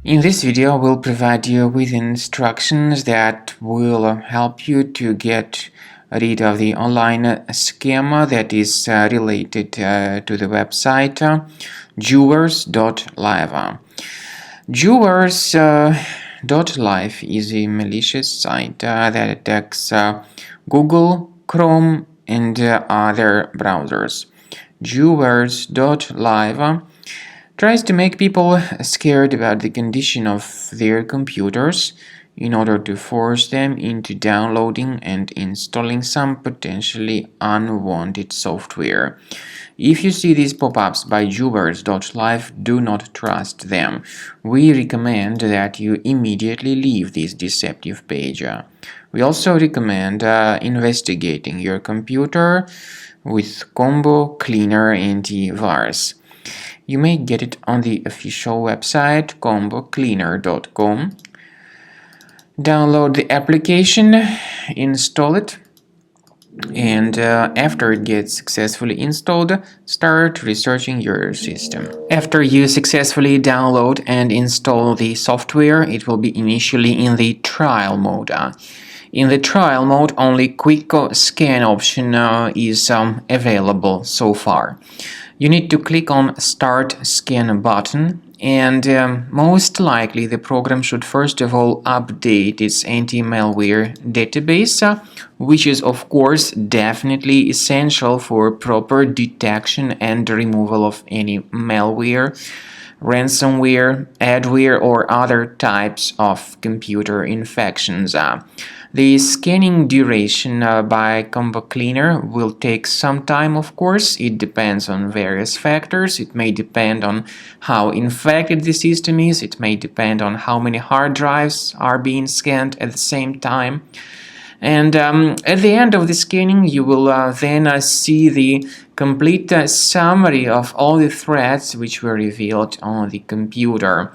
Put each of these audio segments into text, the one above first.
In this video, we'll provide you with instructions that will help you to get rid of the online scam that is related to the website Juwers.live. Juwers.live is a malicious site that attacks Google, Chrome, and other browsers. Juwers.live tries to make people scared about the condition of their computers in order to force them into downloading and installing some potentially unwanted software. If you see these pop-ups by Juwers.live, do not trust them. We recommend that you immediately leave this deceptive page. We also recommend investigating your computer with Combo Cleaner Antivirus. You may get it on the official website combocleaner.com. Download the application, install it, and after it gets successfully installed, start researching your system. After you successfully download and install the software, it will be initially in the trial mode. In the trial mode, only quick scan option is available so far. You need to click on Start Scan button, and most likely the program should first of all update its anti-malware database, which is of course definitely essential for proper detection and removal of any malware, ransomware, adware, or other types of computer infections. The scanning duration by Combo Cleaner will take some time, of course. It depends on various factors. It may depend on how infected the system is. It may depend on how many hard drives are being scanned at the same time. And at the end of the scanning, you will then see the complete summary of all the threats which were revealed on the computer.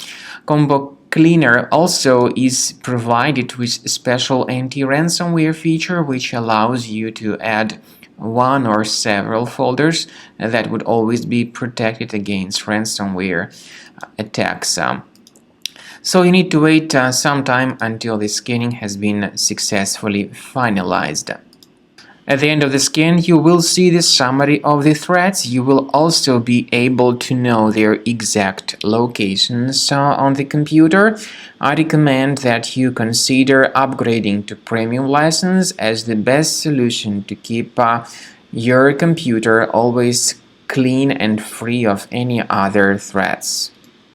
Combo Cleaner also is provided with a special anti-ransomware feature which allows you to add one or several folders that would always be protected against ransomware attacks. So you need to wait some time until the scanning has been successfully finalized. At the end of the scan, you will see the summary of the threats. You will also be able to know their exact locations on the computer. I recommend that you consider upgrading to premium license as the best solution to keep your computer always clean and free of any other threats.